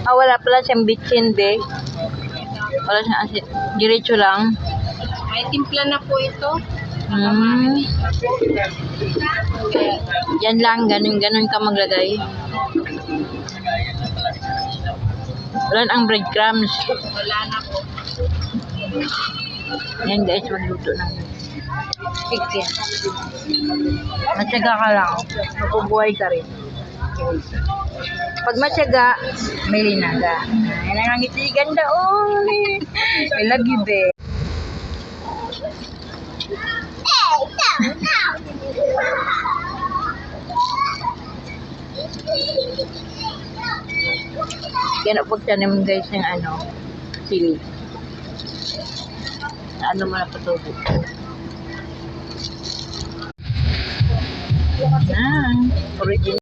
Wala pala siyang bitchin, be. Wala siyang asin. Diretso lang. May timpla na po ito. Yan lang, ganun ka maglagay. Wala ang breadcrumbs. Wala na po. Yan guys, magluto ng chicken. Matyaga ka lang. Mabubuhay ka rin. Pag matyaga, may linaga. Yan ang ngiti. Ganda, oh. I love you, be. Kaya pagtanim guys ng sili. Ano mo na patubo. Original.